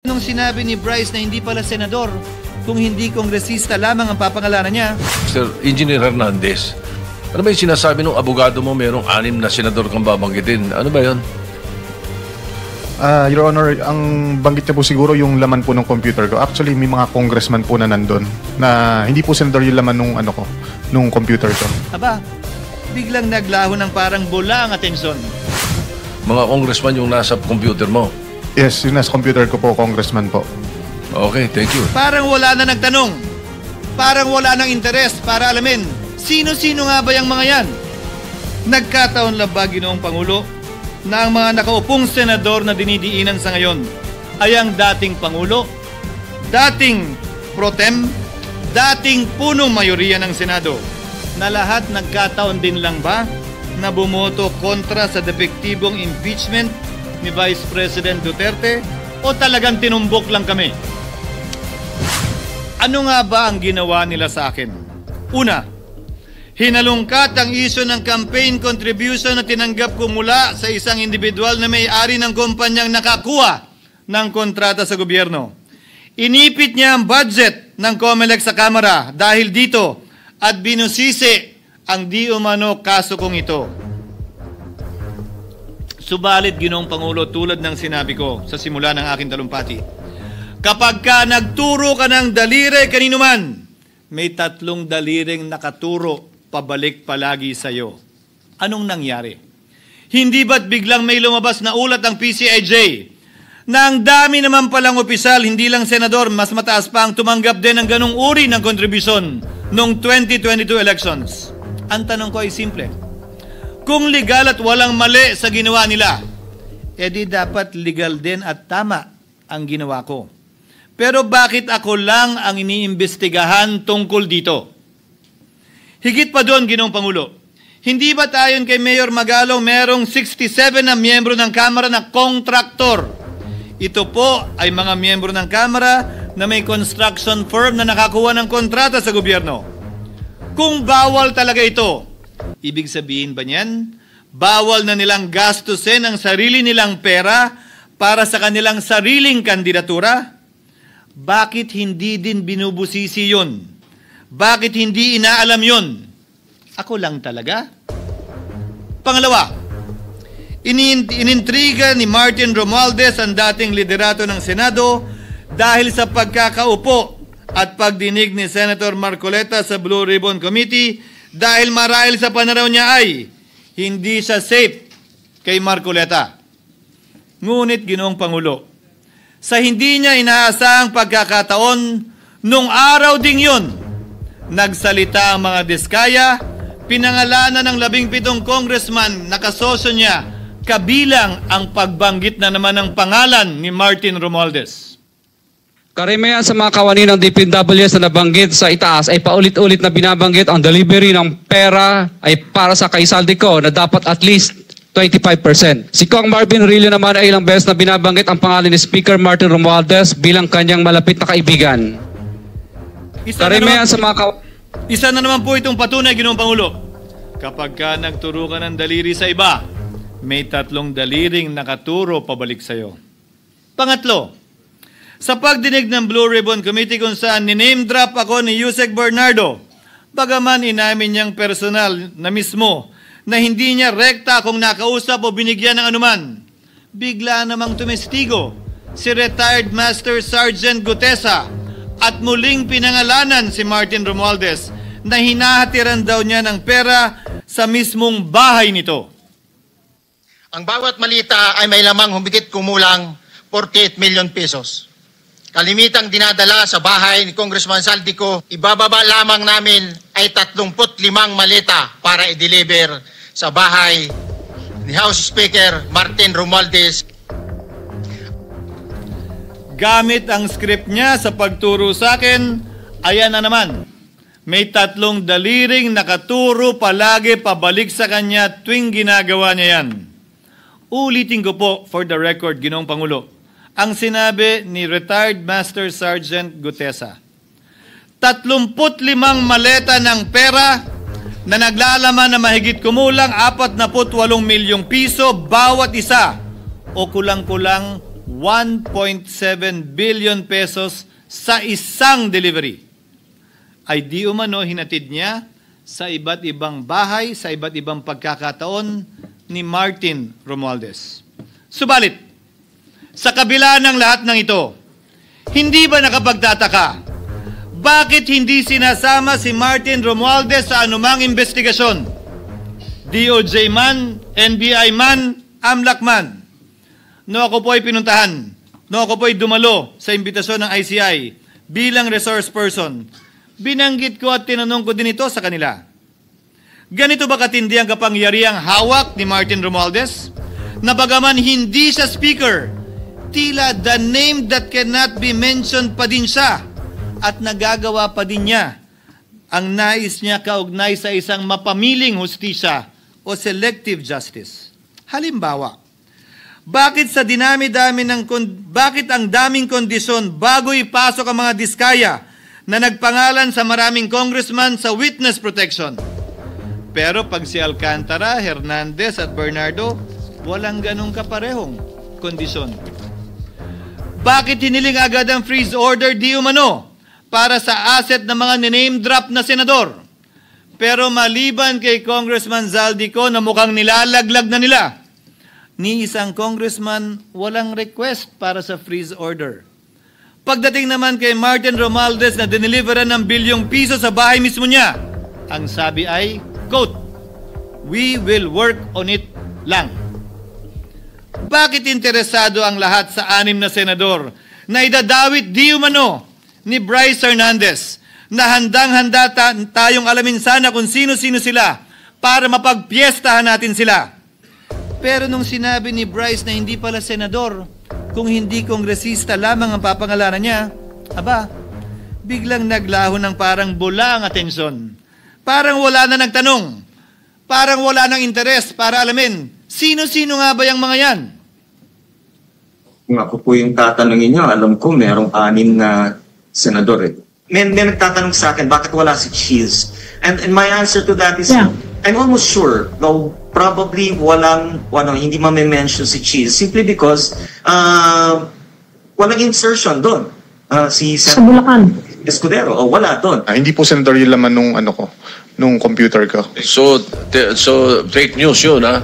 Nung sinabi ni Bryce na hindi pala senador, kung hindi kongresista lamang ang papangalanan niya. Mr. Engineer Hernandez, ano ba yung sinasabi ng abogado mo merong 6 na senador kang babanggitin? Ano ba yun? Your Honor, ang banggit niya po siguro yung laman po ng computer ko. Actually, may mga congressman po na nandun na hindi po senador yung laman nung nung computer ko. Aba, biglang naglaho ng parang bula ang atensyon. Mga congressman yung nasa computer mo? Yes, yung nasa computer ko po, congressman po. Okay, thank you. Parang wala na nagtanong. Parang wala nang interes para alamin. Sino-sino nga ba yung mga yan? Nagkataon lang ba, Ginoong Pangulo, na ang mga nakaupong senador na dinidiinan sa ngayon ay ang dating Pangulo, dating pro tem, dating punong mayoriya ng Senado, na lahat nagkataon din lang ba na bumoto kontra sa depektibong impeachment ni Vice President Duterte o talagang tinumbok lang kami? Ano nga ba ang ginawa nila sa akin? Una, hinalungkat ang isyu ng campaign contribution na tinanggap ko mula sa isang individual na may-ari ng kumpanyang nakakuha ng kontrata sa gobyerno. Inipit niya ang budget ng COMELEC sa Kamara dahil dito at binusisi ang di umano kaso kong ito. Subalit, Ginoong Pangulo, tulad ng sinabi ko sa simula ng aking talumpati, kapag ka nagturo ka ng daliri kanino man, may 3 daliring nakaturo pabalik palagi sa iyo. Anong nangyari? Hindi ba't biglang may lumabas na ulat ng PCIJ na ang dami naman palang opisyal, hindi lang senador, mas mataas pa ang tumanggap din ng ganong uri ng kontribusyon noong 2022 elections? Ang tanong ko ay simple. Kung legal at walang mali sa ginawa nila, edi dapat legal din at tama ang ginawa ko. Pero bakit ako lang ang iniimbestigahan tungkol dito? Higit pa doon, Ginoong Pangulo, hindi ba ayon kay Mayor Magalong merong 67 na miyembro ng Kamara na kontraktor? Ito po ay mga miyembro ng Kamara na may construction firm na nakakuha ng kontrata sa gobyerno. Kung bawal talaga ito, ibig sabihin ba niyan, bawal na nilang gastusin ang sarili nilang pera para sa kanilang sariling kandidatura? Bakit hindi din binubusisi yun? Bakit hindi inaalam yun? Ako lang talaga? Pangalawa, inintriga ni Martin Romualdez ang dating liderato ng Senado dahil sa pagkakaupo at pagdinig ni Senator Marcoleta sa Blue Ribbon Committee dahil marahil sa pananaw niya ay hindi siya safe kay Marcoleta. Ngunit, Ginoong Pangulo, sa hindi niya inaasahang pagkakataon, nung araw ding yun, nagsalita ang mga diskaya, pinangalanan ng 17 congressman na kasosyo niya, kabilang ang pagbanggit na naman ng pangalan ni Martin Romualdez. Karamihan sa mga kawani ng DPWH na nabanggit sa itaas ay paulit-ulit na binabanggit ang delivery ng pera ay para sa kaisaldi ko na dapat at least 25%. Si Kong Marvin Rillo naman ay ilang beses na binabanggit ang pangalan ni Speaker Martin Romualdez bilang kanyang malapit na kaibigan. Isa na naman po itong patunay, Ginoong Pangulo. Kapag ka nagturo ka ng daliri sa iba, may 3 daliring nakaturo pabalik sa iyo. Pangatlo, sa pagdinig ng Blue Ribbon Committee kung saan niname drop ako ni Yusek Bernardo, bagaman inamin niyang personal na mismo na hindi niya rekta kung nakausap o binigyan ng anuman, bigla namang tumestigo si retired Master Sergeant Gutesa at muling pinangalanan si Martin Romualdez na hinahatiran daw niya ng pera sa mismong bahay nito. Ang bawat malita ay may lamang humigit kumulang 48 million pesos. Kalimitang dinadala sa bahay ni Congressman Saldico, ibababa lamang namin ay 35 maleta para i-deliver sa bahay ni House Speaker Martin Romualdez. Gamit ang script niya sa pagturo sa akin, ayan na naman. May 3 daliring nakaturo palagi pabalik sa kanya tuwing ginagawa niya yan. Ulitin ko po for the record, Ginoong Pangulo, ang sinabi ni retired Master Sergeant Gutesa. 35 maleta ng pera na naglalaman na mahigit kumulang 48 milyong piso bawat isa o kulang-kulang 1.7 billion pesos sa isang delivery ay di umano hinatid niya sa iba't ibang bahay, sa iba't ibang pagkakataon ni Martin Romualdez. Subalit, sa kabila ng lahat ng ito, hindi ba nakapagtataka bakit hindi sinasama si Martin Romualdez sa anumang investigasyon? DOJ man, NBI man, AMLAC man. No ako po ay pinuntahan, no ako po ay dumalo sa imbitasyon ng ICI bilang resource person, binanggit ko at tinanong ko din ito sa kanila. Ganito ba katindi ang kapangyarihang hawak ni Martin Romualdez? Na bagaman hindi siya speaker, tila the name that cannot be mentioned pa din siya at nagagawa pa din niya ang nais niya kaugnay sa isang mapamiling hustisya o selective justice. Halimbawa, bakit ang daming kondisyon bago ipasok ang mga diskaya na nagpangalan sa maraming congressman sa witness protection? Pero pag si Alcantara, Hernandez at Bernardo, walang ganong kaparehong kondisyon. Bakit hiniling agad ang freeze order di umano para sa asset ng mga name drop na senador? Pero maliban kay Congressman Zaldico na mukhang nilalaglag na nila, ni isang congressman walang request para sa freeze order. Pagdating naman kay Martin Romualdez na dineliveran ng bilyong piso sa bahay mismo niya, ang sabi ay, quote, "We will work on it lang." Bakit interesado ang lahat sa 6 na senador na idadawit di umano ni Bryce Hernandez na handang-handa tayong alamin sana kung sino-sino sila para mapagpiestahan natin sila? Pero nung sinabi ni Bryce na hindi pala senador, kung hindi kongresista lamang ang papangalanan niya, aba, biglang naglaho ng parang bula ang atensyon. Parang wala na nagtanong. Parang wala ng interes para alamin, sino-sino nga ba yung mga yan? Kung ako po yung tatanungin nyo, alam ko merong 6 na senador eh. May nagtatanong sa akin, bakit wala si Cheese? And my answer to that is, I'm almost sure, though probably hindi ma-mention si Cheese, simply because walang insertion doon. Si Sa Bulacan. Escudero, wala doon. Hindi po, Senator, yung laman nung computer ko. So fake news yun, ha?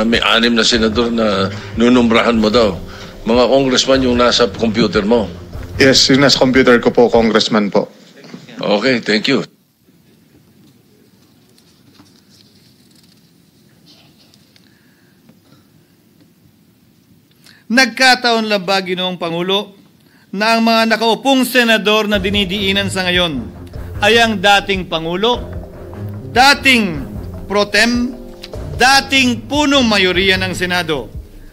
May 6 na senador na nunumbrahan mo daw. Mga congressman yung nasa computer mo. Yes, yung nasa computer ko po, congressman po. Okay, thank you. Nagkataon lang ba, Ginoong Pangulo, na ang mga nakaupong senador na dinidiinan sa ngayon ay ang dating Pangulo, dating pro tem, dating punong mayoriya ng Senado,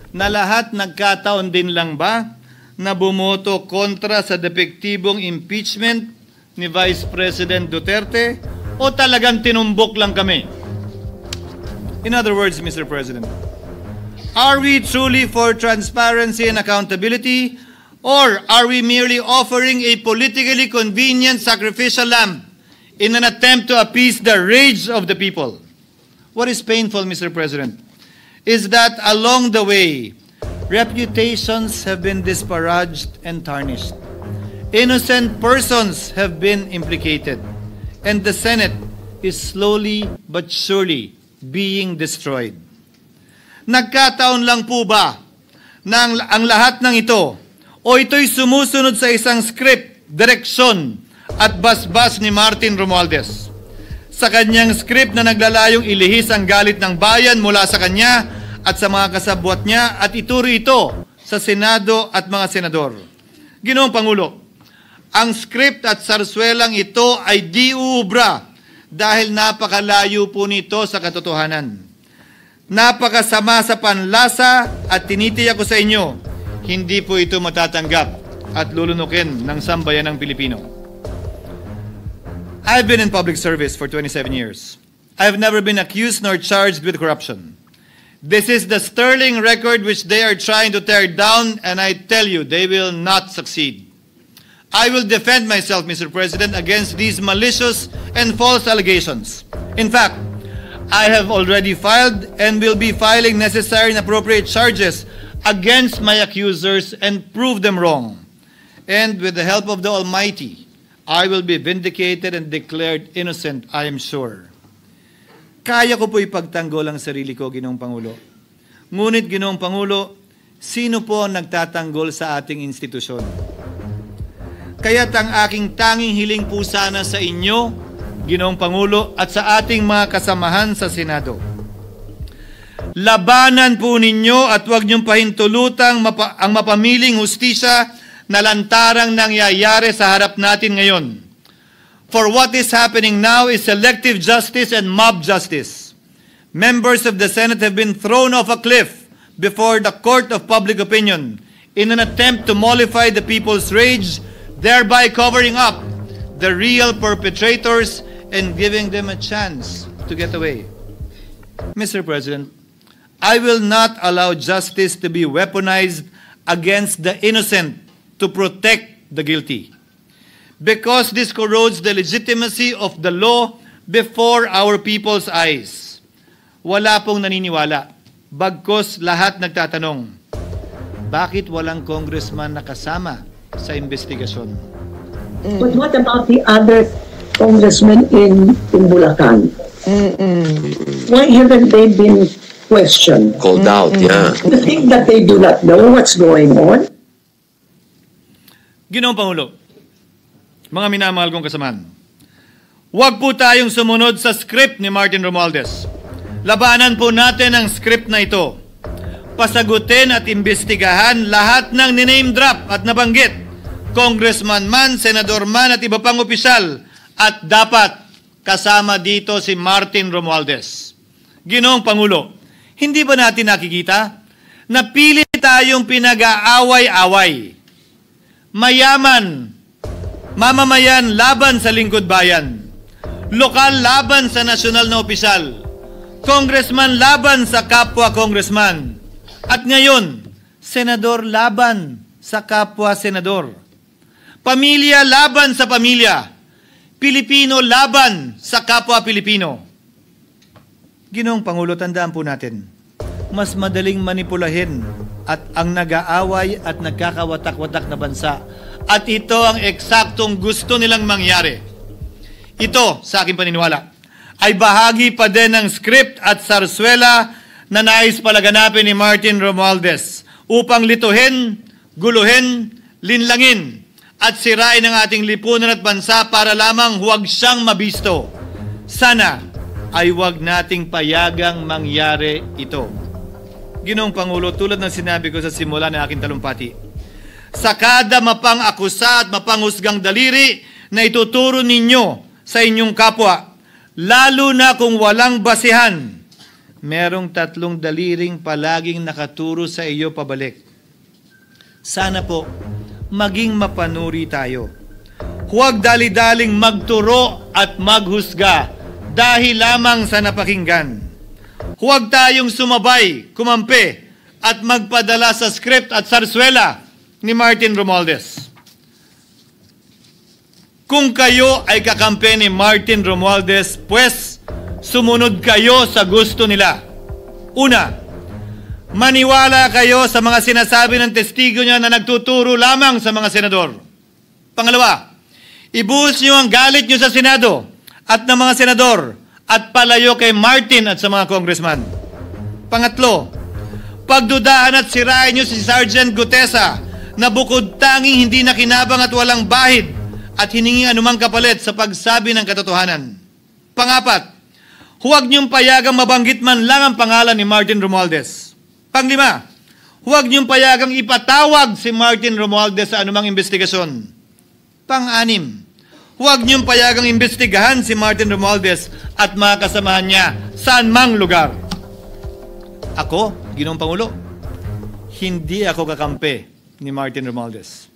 na lahat nagkataon din lang ba na bumoto kontra sa depektibong impeachment ni Vice President Duterte o talagang tinumbok lang kami? In other words, Mr. President, are we truly for transparency and accountability, or are we merely offering a politically convenient sacrificial lamb in an attempt to appease the rage of the people? What is painful, Mr. President, is that along the way, reputations have been disparaged and tarnished. Innocent persons have been implicated, and the Senate is slowly but surely being destroyed. Nagkataon lang po ba na ang lahat ng ito o ito'y sumusunod sa isang script, direksyon at basbas ni Martin Romualdez? Sa kanyang script na naglalayong ilihis ang galit ng bayan mula sa kanya at sa mga kasabwat niya at ituro ito sa Senado at mga senador. Ginoong Pangulo, ang script at sarswelang ito ay di uubra dahil napakalayo po nito sa katotohanan. Napakasama sa panlasa at tinitiyak ko sa inyo, hindi po ito matatanggap at lulunukin ng sambayanang Pilipino. I've been in public service for 27 years. I've never been accused nor charged with corruption. This is the sterling record which they are trying to tear down, and I tell you, they will not succeed. I will defend myself, Mr. President, against these malicious and false allegations. In fact, I have already filed and will be filing necessary and appropriate charges against my accusers and prove them wrong. And with the help of the Almighty, I will be vindicated and declared innocent, I am sure. Kaya ko po ipagtanggol ang sarili ko, Ginoong Pangulo. Ngunit, Ginoong Pangulo, sino po ang nagtatanggol sa ating institusyon? Kaya't ang aking tanging hiling po sana sa inyo, Ginoong Pangulo, at sa ating mga kasamahan sa Senado. Labanan po ninyo at huwag niyong pahintulutang ang mapamiling hustisya na lantarang nangyayari sa harap natin ngayon. For what is happening now is selective justice and mob justice. Members of the Senate have been thrown off a cliff before the court of public opinion in an attempt to mollify the people's rage, thereby covering up the real perpetrators and giving them a chance to get away. Mr. President, I will not allow justice to be weaponized against the innocent to protect the guilty, because this corrodes the legitimacy of the law before our people's eyes. Wala pong naniniwala, bagkus lahat nagtatanong, bakit walang congressman na kasama sa investigasyon? But what about the other congressmen in Bulacan? Why haven't they been questioned? Called out, yeah. You think that they do not know what's going on? Ginoong Pangulo, mga minamahal kong kasamaan, huwag po tayong sumunod sa script ni Martin Romualdez. Labanan po natin ang script na ito. Pasagutin at imbestigahan lahat ng niname drop at nabanggit, congressman man, senador man at iba pang opisyal, at dapat kasama dito si Martin Romualdez. Ginoong Pangulo, hindi ba natin nakikita na pili tayong pinag-aaway-away? Mayaman, mamamayan laban sa lingkod bayan, lokal laban sa nasyonal na opisyal, congressman laban sa kapwa congressman, at ngayon, senador laban sa kapwa senador, pamilya laban sa pamilya, Pilipino laban sa kapwa Pilipino. Ginoong Pangulo, tandaan po natin, mas madaling manipulahin at ang nag-aaway at nagkakawatak-watak na bansa. At ito ang eksaktong gusto nilang mangyari. Ito, sa aking paniniwala, ay bahagi pa din ng script at sarswela na nais palaganapin ni Martin Romualdez upang lituhin, guluhin, linlangin at sirain ang ating lipunan at bansa para lamang huwag siyang mabisto. Sana ay huwag nating payagang mangyari ito. Ginoong Pangulo, tulad ng sinabi ko sa simula ng aking talumpati, sa kada mapang-akusa at mapanghusgang daliri na ituturo ninyo sa inyong kapwa, lalo na kung walang basihan, merong 3 daliring palaging nakaturo sa iyo pabalik. Sana po, maging mapanuri tayo. Huwag dali-daling magturo at maghusga dahil lamang sa napakinggan. Huwag tayong sumabay, kumampi, at magpadala sa script at sarswela ni Martin Romualdez. Kung kayo ay kakampi ni Martin Romualdez, pues sumunod kayo sa gusto nila. Una, maniwala kayo sa mga sinasabi ng testigo niya na nagtuturo lamang sa mga senador. Pangalawa, ibuhos niyo ang galit niyo sa Senado at ng mga senador at palayo kay Martin at sa mga congressman. Pangatlo, pagdudahan at sirain niyo si Sergeant Gutesa na bukod tanging hindi nakinabang at walang bahid at hiningi anumang kapalit sa pagsabi ng katotohanan. Pangapat, huwag niyong payagang mabanggit man lang ang pangalan ni Martin Romualdez. Panglima, huwag niyong payagang ipatawag si Martin Romualdez sa anumang investigasyon. Pang-anim, huwag niyong payagang imbestigahan si Martin Romualdez at mga kasamahan niya saan mang lugar. Ako, Ginoong Pangulo, hindi ako kakampi ni Martin Romualdez.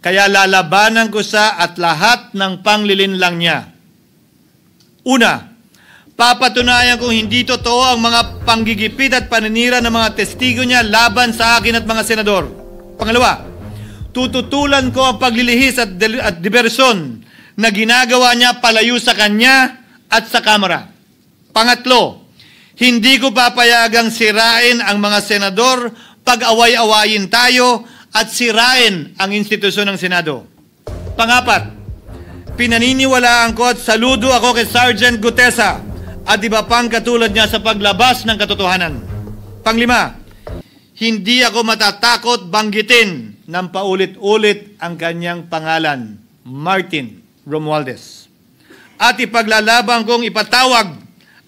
Kaya lalabanan ko siya at lahat ng panglilinlang niya. Una, papatunayan kong hindi totoo ang mga panggigipit at paninira ng mga testigo niya laban sa akin at mga senador. Pangalawa, tututulan ko ang paglilihis at diversyon na ginagawa niya palayo sa kanya at sa Kamara. Pangatlo, hindi ko papayagang sirain ang mga senador, pag-away-awayin tayo at sirain ang institusyon ng Senado. Pangapat, pinaniniwalaan ko at saludo ako kay Sergeant Gutesa at iba pang katulad niya sa paglabas ng katotohanan. Panglima, hindi ako matatakot banggitin ng paulit-ulit ang kanyang pangalan, Martin Romualdez. At ipaglalaban kong ipatawag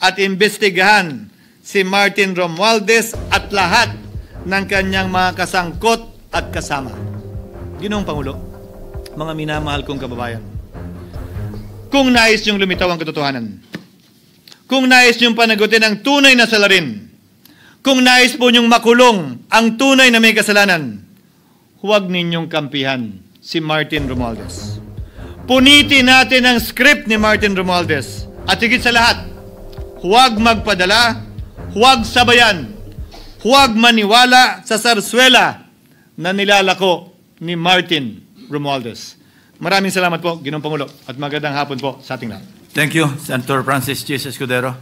at imbestigahan si Martin Romualdez at lahat ng kanyang mga kasangkot at kasama. Ginoong Pangulo, mga minamahal kong kababayan, kung nais niyong lumitaw ang katotohanan, kung nais niyong panagutin ang tunay na salarin, kung nais po niyong makulong ang tunay na may kasalanan, huwag ninyong kampihan si Martin Romualdez. Punitin natin ang script ni Martin Romualdez. At higit sa lahat, huwag magpadala, huwag sabayan, huwag maniwala sa sarswela na nilalako ni Martin Romualdez. Maraming salamat po, Ginoong Pangulo, at magandang hapon po sa ating lahat. Thank you, Senator Francis G. Escudero.